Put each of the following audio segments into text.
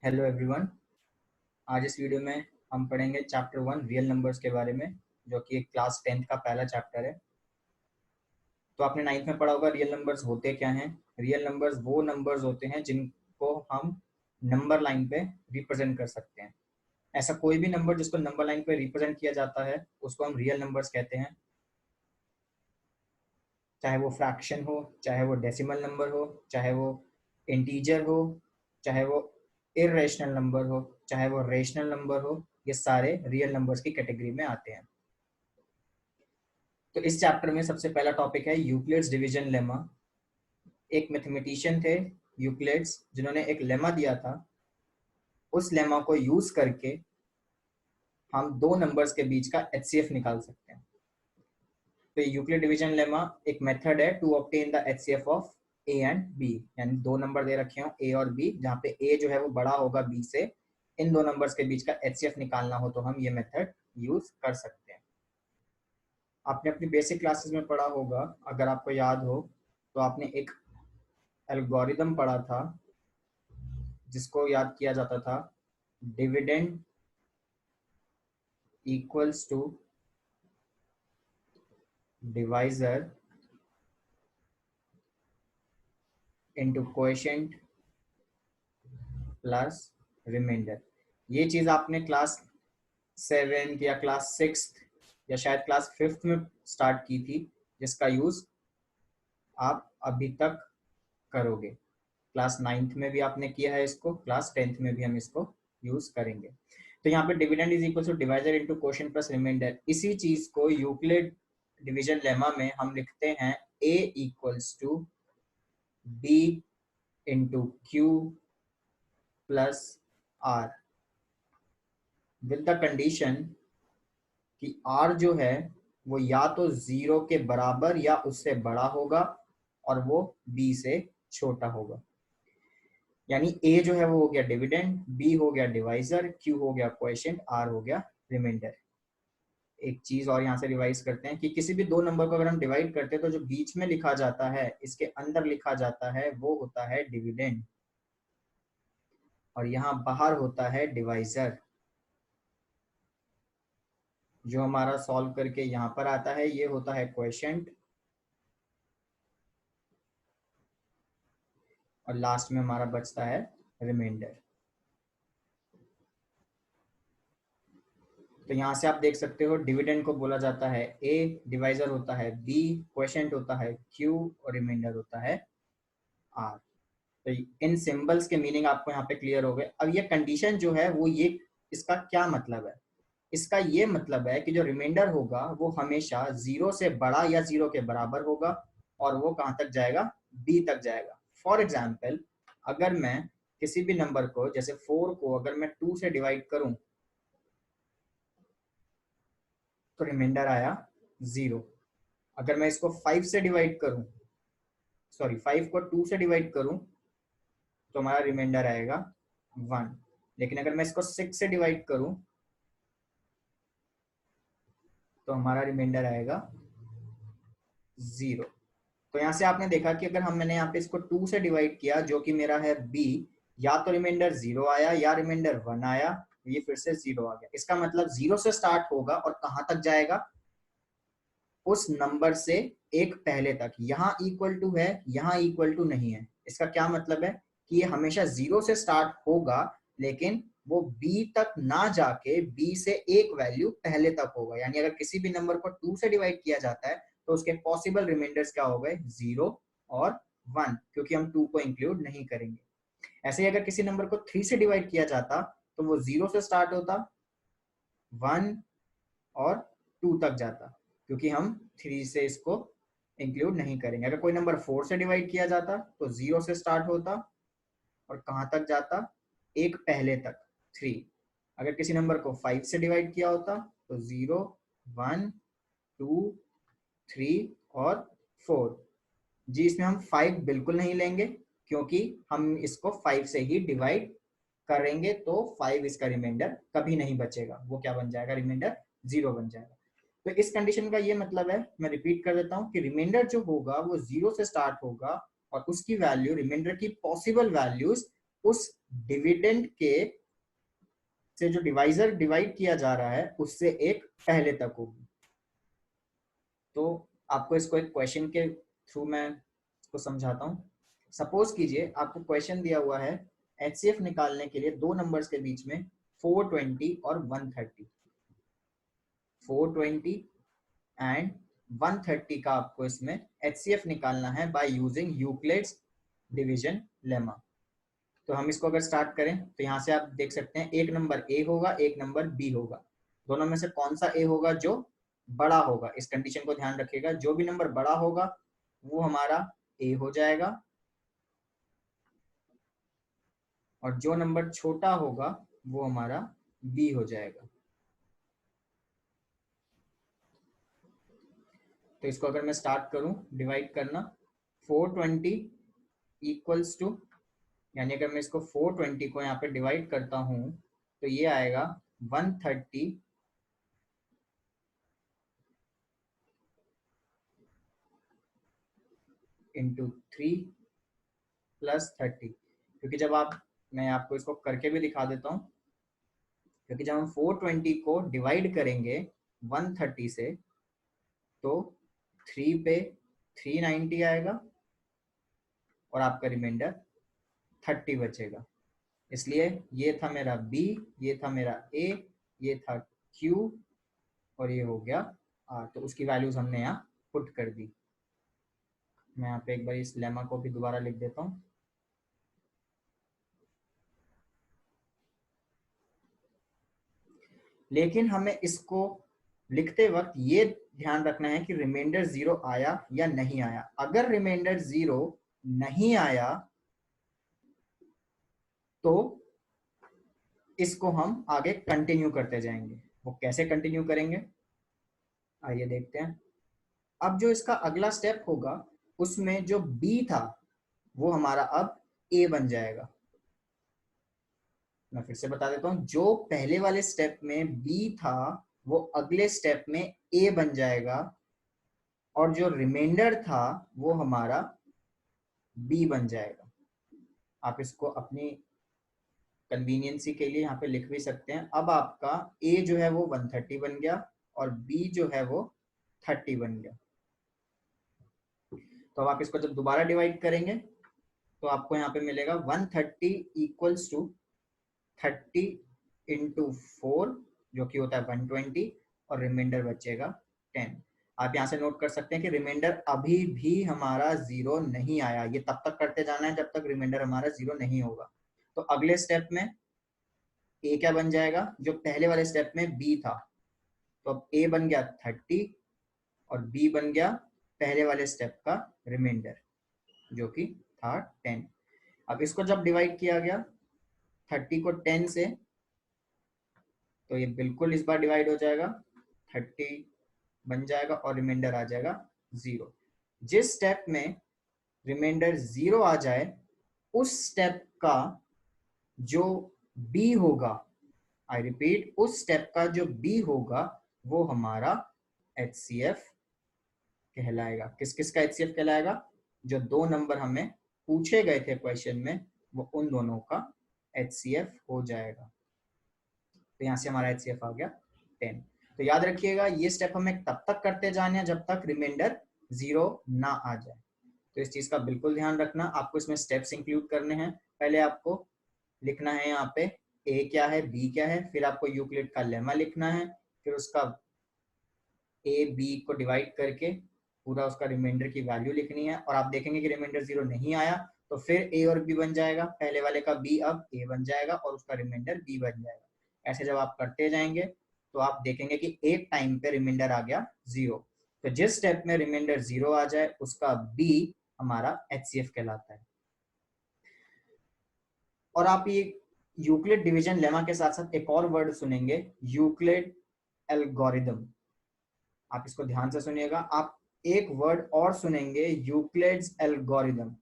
Hello everyone. आज इस video में हम पढ़ेंगे चैप्टर 1 रियल नंबर्स के बारे में, जो कि एक क्लास 10th का पहला चैप्टर है। तो आपने 9th में पढ़ा होगा रियल नंबर्स होते क्या हैं। रियल नंबर्स वो नंबर्स होते हैं जिनको हम नंबर लाइन पे रिप्रेजेंट कर सकते हैं। ऐसा कोई भी नंबर जिसको नंबर लाइन पे रिप्रेजेंट किया जाता है उसको हम रियल नंबर्स कहते हैं, चाहे वो फ्रैक्शन हो, चाहे वो डेसिमल नंबर हो, चाहे वो इंटीजर हो, चाहे वो इर्रेशनल नंबर हो, चाहे वो रेशनल नंबर हो। ये सारे रियल नंबर्स की कैटेगरी में आते हैं। तो इस चैप्टर में सबसे पहला टॉपिक है यूक्लिड्स डिवीजन लेमा। एक मैथमेटिशियन थे यूक्लिड्स, जिन्होंने एक लेमा दिया था। उस लेमा को यूज करके हम दो नंबर्स के बीच का एचसीएफ निकाल सकते हैं। तो यूक्लिड डिवीजन लेमा एक मेथड है to obtain the HCF of A and B, यानी दो नंबर दे रखे हो ए और बी, जहाँ पे ए जो है वो बड़ा होगा बी से। इन दो नंबर्स के बीच का एचसीएफ निकालना हो तो हम ये मेथड यूज कर सकते हैं। आपने अपनी बेसिक क्लासेस में पढ़ा होगा, अगर आपको याद हो तो आपने एक एल्गोरिदम पढ़ा था जिसको याद किया जाता था dividend equals to divisor into coefficient plus reminder. ये चीज आपने क्लास 7 या क्लास 6 या शायद क्लास 5 में स्टार्ट की थी, जिसका यूज आप अभी तक करोगे। क्लास 9th में भी आपने किया है इसको, क्लास 10th में भी हम इसको यूज करेंगे। तो यहाँ पे dividend is equal to divisor into coefficient plus reminder. इसी चीज को यूक्लिड डिवीजन लेमा में हम लिखते हैं a equals to b into Q plus r, with the condition कि r जो है वो या तो 0 के बराबर या उससे बड़ा होगा और वो b से छोटा होगा। यानी a जो है वो हो गया डिविडेंड, b हो गया डिवाइजर, q हो गया कोएफिशिएंट, r हो गया रिमाइंडर। एक चीज और यहाँ से रिवाइज करते हैं कि किसी भी दो नंबर को अगर हम डिवाइड करते हैं तो जो बीच में लिखा जाता है, इसके अंदर लिखा जाता है, वो होता है डिविडेंड, और यहाँ बाहर होता है डिवाइजर। जो हमारा सॉल्व करके यहाँ पर आता है ये होता है कोएफिशिएंट, और लास्ट में हमारा बचता है रिमाइंडर। तो यहाँ से आप देख सकते हो डिविडेंड को बोला जाता है a, डिवाइजर होता है b, कोएफिशिएंट होता है q, और रिमाइंडर होता है r। तो इन सिंबल्स के मीनिंग आपको यहाँ पे क्लियर हो गए। अब ये कंडीशन जो है वो ये, इसका क्या मतलब है? इसका ये मतलब है कि जो रिमाइंडर होगा वो हमेशा 0 से बड़ा या 0 के बराबर होगा, और वो कहाँ तक जाएगा? b तक जाएगा। फॉर एग्जाम्पल, अगर मैं किसी भी नंबर को, जैसे 4 को अगर मैं 2 से डिवाइड करूं तो रिमाइंडर आया 0। अगर मैं इसको 5 से डिवाइड करूं, सॉरी 5 को 2 से डिवाइड करूं तो हमारा रिमाइंडर आएगा 1। लेकिन अगर मैं इसको 6 से डिवाइड करूं तो हमारा रिमाइंडर आएगा 0। तो यहाँ से आपने देखा कि अगर मैंने यहाँ पे इसको 2 से डिवाइड किया, जो कि मेरा है b, या तो रिमाइंडर 0 आया या रिमाइंडर 1 आया, ये फिर से 0 आ गया। इसका मतलब 0 से स्टार्ट होगा और कहाँ तक जाएगा? उस नंबर से एक पहले तक। यहाँ इक्वल टू है, यहाँ इक्वल टू नहीं है। इसका क्या मतलब है कि ये हमेशा 0 से स्टार्ट होगा, लेकिन वो b तक ना जाके b से एक वैल्यू पहले तक होगा। यानी अगर किसी भी नंबर को 2 से डिवाइड किया जाता है तो उसके पॉसिबल रिमाइंडर्स क्या हो गए? 0 और 1, क्योंकि हम 2 को इंक्लूड नहीं करेंगे। ऐसे ही अगर किसी नंबर को 3 से डिवाइड किया जाता तो वो 0 से स्टार्ट होता, 1 और 2 तक जाता, क्योंकि हम 3 से इसको इंक्लूड नहीं करेंगे। अगर कोई नंबर 4 से डिवाइड किया जाता तो 0 से स्टार्ट होता और कहाँ तक जाता? एक पहले तक, 3। अगर किसी नंबर को 5 से डिवाइड किया होता तो 0, 1, 2, 3 और 4। जी, इसमें हम 5 बिल्कुल नहीं लेंगे, क्योंकि हम इसको 5 से ही डिवाइड करेंगे, तो 5 इसका रिमाइंडर कभी नहीं बचेगा। वो क्या बन जाएगा? रिमाइंडर 0 बन जाएगा। तो इस कंडीशन का ये मतलब है, मैं रिपीट कर देता हूँ, कि रिमाइंडर जो होगा वो 0 से स्टार्ट होगा और उसकी वैल्यू, रिमाइंडर की पॉसिबल वैल्यूज उस डिविडेंड के से जो डिवाइजर डिवाइड किया जा रहा है उससे एक पहले तक होगी। तो आपको इसको एक क्वेश्चन के थ्रू मैं इसको समझाता हूँ। सपोज कीजिए आपको क्वेश्चन दिया हुआ है एचसीएफ निकालने के लिए दो नंबर्स के बीच में 420 और 130, 420 एंड 130 का आपको इसमें एचसीएफ निकालना है by using Euclid's division lemma. तो हम इसको अगर स्टार्ट करें तो यहाँ से आप देख सकते हैं एक नंबर ए होगा, एक नंबर बी होगा। दोनों में से कौन सा ए होगा? जो बड़ा होगा। इस कंडीशन को ध्यान रखिएगा, जो भी नंबर बड़ा होगा वो हमारा ए हो जाएगा और जो नंबर छोटा होगा वो हमारा बी हो जाएगा। तो इसको अगर मैं स्टार्ट करूं डिवाइड करना, 420 इक्वल्स टू, यानी अगर मैं इसको 420 को यहाँ पे डिवाइड करता हूं तो ये आएगा 130 इंटू 3 प्लस 30। क्योंकि जब मैं आपको इसको करके भी दिखा देता हूँ, क्योंकि जब हम 420 को डिवाइड करेंगे 130 से तो 3 पे 390 आएगा और आपका रिमाइंडर 30 बचेगा। इसलिए ये था मेरा B, ये था मेरा A, ये था Q और ये हो गया R। तो उसकी वैल्यूज हमने यहाँ पुट कर दी। मैं यहाँ पे एक बार इस लेमा को भी दोबारा लिख देता हूँ। लेकिन हमें इसको लिखते वक्त ये ध्यान रखना है कि रिमाइंडर 0 आया या नहीं आया। अगर रिमाइंडर 0 नहीं आया तो इसको हम आगे कंटिन्यू करते जाएंगे। वो कैसे कंटिन्यू करेंगे आइए देखते हैं। अब जो इसका अगला स्टेप होगा उसमें जो B था वो हमारा अब A बन जाएगा। मैं फिर से बता देता हूँ, जो पहले वाले स्टेप में B था वो अगले स्टेप में A बन जाएगा और जो रिमाइंडर था वो हमारा B बन जाएगा। आप इसको अपनी कन्वीनियंसी के लिए यहाँ पे लिख भी सकते हैं। अब आपका A जो है वो 130 बन गया और B जो है वो 30 बन गया। तो अब आप इसको जब दोबारा डिवाइड करेंगे तो आपको यहाँ पे मिलेगा 130 इक्वल्स टू 30 इंटू 4 जो कि होता है 120 और रिमाइंडर बचेगा 10। आप यहाँ से नोट कर सकते हैं कि रिमाइंडर अभी भी हमारा 0 नहीं आया। ये तब तक करते जाना है जब तक रिमाइंडर हमारा 0 नहीं होगा। तो अगले स्टेप में A क्या बन जाएगा? जो पहले वाले स्टेप में B था, तो अब A बन गया 30 और B बन गया पहले वाले स्टेप का रिमाइंडर जो कि था 10। अब इसको जब डिवाइड किया गया 30 को 10 से तो ये बिल्कुल इस बार डिवाइड हो जाएगा, 30 बन जाएगा और रिमाइंडर आ जाएगा 0। जिस स्टेप में रिमाइंडर 0 आ जाए उस स्टेप का जो B होगा, आई रिपीट, उस स्टेप का जो B होगा वो हमारा HCF कहलाएगा। किस किस का HCF कहलाएगा? जो दो नंबर हमें पूछे गए थे क्वेश्चन में वो उन दोनों का HCF हो जाएगा। तो यहाँ से हमारा HCF आ गया 10। तो याद रखिएगा ये स्टेप हमें तब तक करते जाने हैं जब तक रिमाइंडर 0 ना आ जाए। तो इस चीज का बिल्कुल ध्यान रखना। आपको इसमें स्टेप्स इंक्लूड करने हैं। पहले आपको लिखना है यहाँ पे A क्या है, B क्या है, फिर आपको यूक्लिड का लेमा लिखना है, फिर उसका A B को डिवाइड करके पूरा उसका रिमाइंडर की वैल्यू लिखनी है। और आप देखेंगे कि रिमाइंडर 0 नहीं आया तो फिर A और B बन जाएगा, पहले वाले का B अब A बन जाएगा और उसका रिमाइंडर B बन जाएगा। ऐसे जब आप करते जाएंगे तो आप देखेंगे कि एक टाइम पे रिमाइंडर आ गया 0। तो जिस स्टेप में रिमाइंडर 0 आ जाए उसका B हमारा HCF कहलाता है। और आप ये यूक्लिड डिवीजन लेमा के साथ साथ एक और वर्ड सुनेंगे, यूक्लिड एल्गोरिदम। आप इसको ध्यान से सुनिएगा। आप एक वर्ड और सुनेंगे, यूक्लिड्स एल्गोरिदम।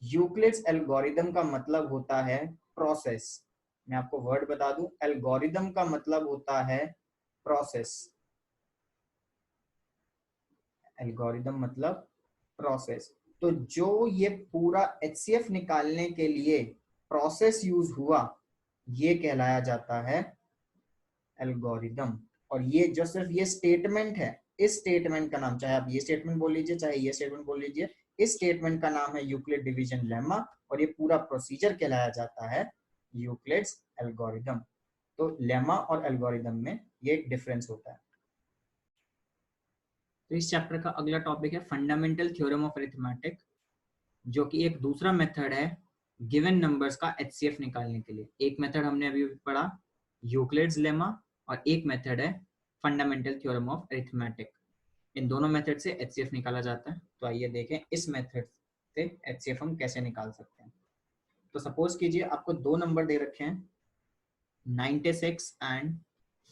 यूक्लिड्स एल्गोरिदम का मतलब होता है प्रोसेस। मैं आपको वर्ड बता दूं, एल्गोरिदम का मतलब होता है प्रोसेस। एल्गोरिदम मतलब प्रोसेस। तो जो ये पूरा HCF निकालने के लिए प्रोसेस यूज हुआ ये कहलाया जाता है एल्गोरिदम। और ये जो सिर्फ ये स्टेटमेंट है, इस स्टेटमेंट का नाम, चाहे आप ये स्टेटमेंट बोल लीजिए चाहे ये स्टेटमेंट बोल लीजिए, इस स्टेटमेंट का नाम है यूक्लिड डिवीजन लेमा, और ये पूरा प्रोसीजर कहलाया जाता है यूक्लिड्स एल्गोरिदम। तो लेमा और एल्गोरिदम में ये एक डिफरेंस होता है। तो इस चैप्टर का अगला टॉपिक है फंडामेंटल थ्योरम ऑफ अरिथमेटिक, जो कि एक दूसरा मेथड है गिवन नंबर्स का एचसीएफ निकालने के लिए। एक मेथड हमने अभी पढ़ा यूक्लिड्स लेमा, और एक मेथड है फंडामेंटल थ्योरम ऑफ अरिथमेटिक। इन दोनों मेथड से एचसीएफ निकाला जाता है। तो आइए देखें इस मेथड से एचसीएफ हम कैसे निकाल सकते हैं। तो सपोज कीजिए आपको दो नंबर दे रखे हैं 96 एंड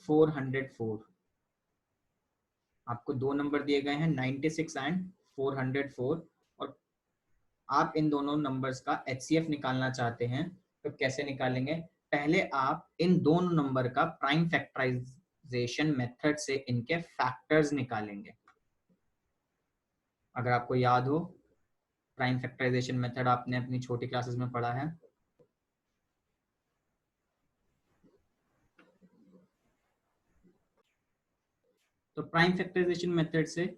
404। आपको दो नंबर दिए गए हैं 96 एंड 404, और आप इन दोनों नंबर्स का एचसीएफ निकालना चाहते हैं। तो कैसे निकालेंगे? पहले आप इन दोनों नंबर का प्राइम फैक्टराइजेशन मेथड से इनके फैक्टर्स निकालेंगे। अगर आपको याद हो, प्राइम फैक्टराइजेशन मेथड आपने अपनी छोटी क्लासेस में पढ़ा है। तो प्राइम फैक्टराइजेशन मेथड से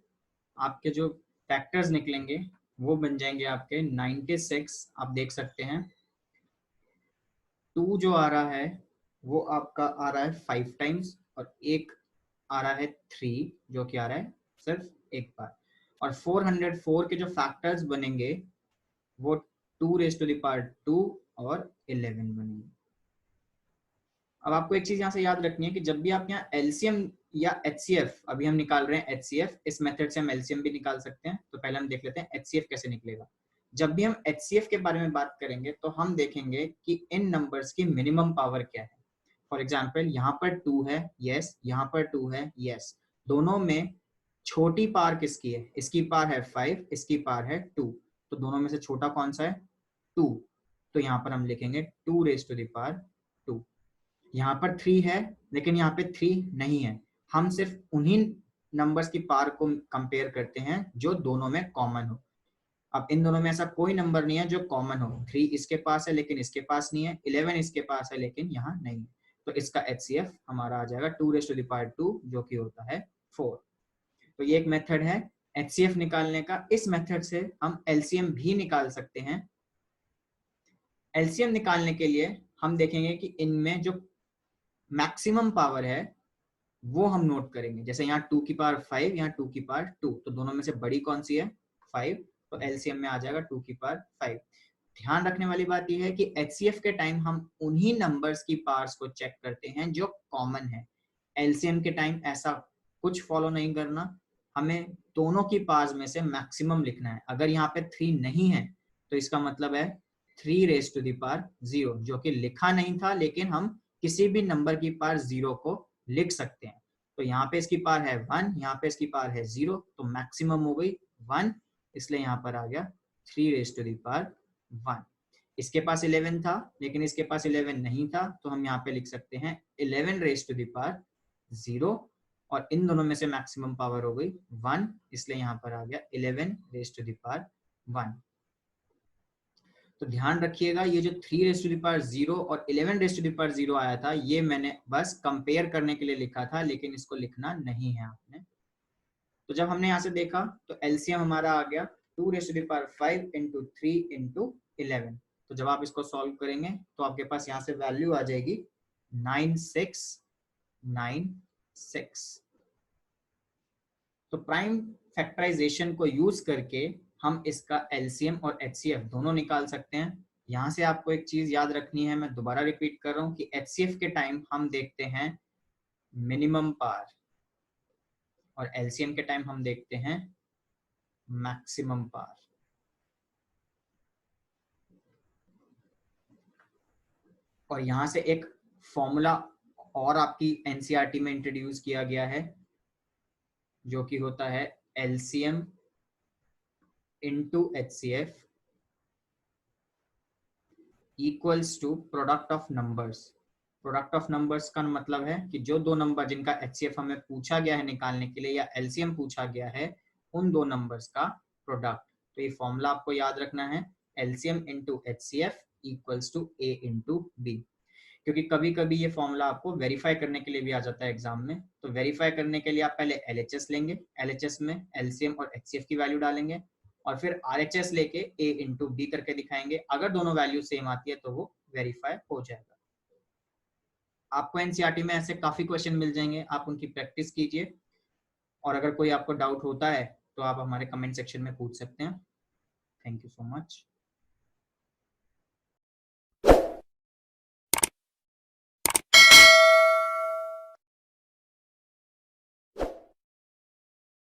आपके जो फैक्टर्स निकलेंगे वो बन जाएंगे आपके 96। आप देख सकते हैं 2 जो आ रहा है वो आपका आ रहा है 5 टाइम्स, और एक आ रहा है 3 जो कि आ रहा है सिर्फ एक बार। और 404 के जो फैक्टर्स बनेंगे वो 2 रेज़ टू द पावर 2 और 11 बनेंगे। अब आपको एक चीज यहाँ से याद रखनी है कि जब भी आप यहाँ एलसीएम या एचसीएफ, अभी हम निकाल रहे हैं एचसीएफ, इस मेथड से हम एलसीएम भी निकाल सकते हैं। तो पहले हम देख लेते हैं एचसीएफ कैसे निकलेगा। जब भी हम एचसीएफ के बारे में बात करेंगे तो हम देखेंगे कि इन नंबर्स की मिनिमम पावर क्या है। फॉर एग्जाम्पल यहाँ पर 2 है, यस, यहाँ पर 2 है, यस। दोनों में छोटी पावर किसकी है? इसकी पावर है 5, इसकी पावर है 2। तो दोनों में से छोटा कौन सा है? 2। तो यहाँ पर हम लिखेंगे 2 रेज़ टू द पावर 2। यहाँ पर 3 है, लेकिन यहाँ पे 3 नहीं है। हम सिर्फ उन्हीं नंबर्स की पावर को कंपेयर करते हैं जो दोनों में कॉमन हो। अब इन दोनों में ऐसा कोई नंबर नहीं है जो कॉमन हो। 3 इसके पास है लेकिन इसके पास नहीं है, 11 इसके पास है लेकिन यहाँ नहीं है। तो इसका एचसीएफ हमारा आ जाएगा 2 रेज़ टू द पावर 2, जो कि होता है 4। तो ये एक मेथड है एचसीएफ निकालने का। इस मेथड से हम एलसीएम भी निकाल सकते हैं। एलसीएम निकालने के लिए हम देखेंगे कि इनमें जो मैक्सिमम पावर है वो हम नोट करेंगे। जैसे यहाँ 2 की पावर 5, यहाँ 2 की पावर 2, तो दोनों में से बड़ी कौन सी है? 5। तो एलसीएम में आ जाएगा 2 की पावर 5। ध्यान रखने वाली बात यह है कि एचसीएफ के टाइम हम उन्हीं नंबर्स की पावर्स को चेक करते हैं जो कॉमन है। एलसीएम के टाइम ऐसा कुछ फॉलो नहीं करना, हमें दोनों की पावर्स में से मैक्सिमम लिखना है। अगर यहाँ पे 3 नहीं है तो इसका मतलब है 3 रेज़ टू द पावर 0, जो कि लिखा नहीं था, लेकिन हम किसी भी नंबर की पावर 0 को लिख सकते हैं। तो यहाँ पे इसकी पावर है 1, यहाँ पे इसकी पावर है 0, तो मैक्सिमम हो गई 1, इसलिए यहाँ पर आ गया 3 रेज़ टू द पावर 1। इसके पास 11 था लेकिन इसके पास 11 नहीं था, तो हम यहाँ पे लिख सकते हैं 11 रेज़ टू द पावर 0, और इन दोनों में से मैक्सिमम पावर हो गई 1, इसलिए यहाँ पर आ गया 11 रेज़ टू द पावर 1। तो ध्यान रखिएगा ये जो 3 रेज़ टू द पावर 0 और 11 रेज़ टू द पावर 0 आया था, ये मैंने बस कंपेयर करने के लिए लिखा था, लेकिन इसको लिखना नहीं है आपने। तो जब हमने यहाँ से देखा तो एलसीएम हमारा आ गया 2 raise to the power 5 into 3 into 11। तो जब आप इसको सॉल्व करेंगे तो आपके पास यहाँ से वैल्यू आ जाएगी 9696। तो प्राइम फैक्टराइजेशन को यूज करके हम इसका एलसीएम और एचसीएफ दोनों निकाल सकते हैं। यहाँ से आपको एक चीज याद रखनी है, मैं दोबारा रिपीट कर रहा हूँ कि एचसीएफ के टाइम हम देखते हैं मिनिमम पावर, और एलसीएम के टाइम हम देखते हैं मैक्सिमम पावर। और यहाँ से एक फॉर्मूला और आपकी एनसीईआरटी में इंट्रोड्यूस किया गया है, जो कि होता है LCM into HCF equals to product of numbers. Product of numbers का मतलब है कि जो दो नंबर जिनका एचसीएफ हमें पूछा गया है निकालने के लिए, या एलसीएम पूछा गया है, उन दो नंबर्स का प्रोडक्ट। तो ये फॉर्मूला आपको याद रखना है, LCM into HCF equals to A into B, क्योंकि कभी कभी ये फॉर्मूला आपको वेरीफाई करने के लिए भी आ जाता है एग्जाम में। तो वेरीफाई करने के लिए आप पहले LHS लेंगे, LHS में LCM और HCF की वैल्यू डालेंगे, और फिर RHS लेके A इंटू बी करके दिखाएंगे। अगर दोनों वैल्यू सेम आती है तो वो वेरीफाई हो जाएगा। आपको एनसीईआरटी में ऐसे काफी क्वेश्चन मिल जाएंगे, आप उनकी प्रैक्टिस कीजिए, और अगर कोई आपको डाउट होता है तो आप हमारे कमेंट सेक्शन में पूछ सकते हैं। Thank you so much.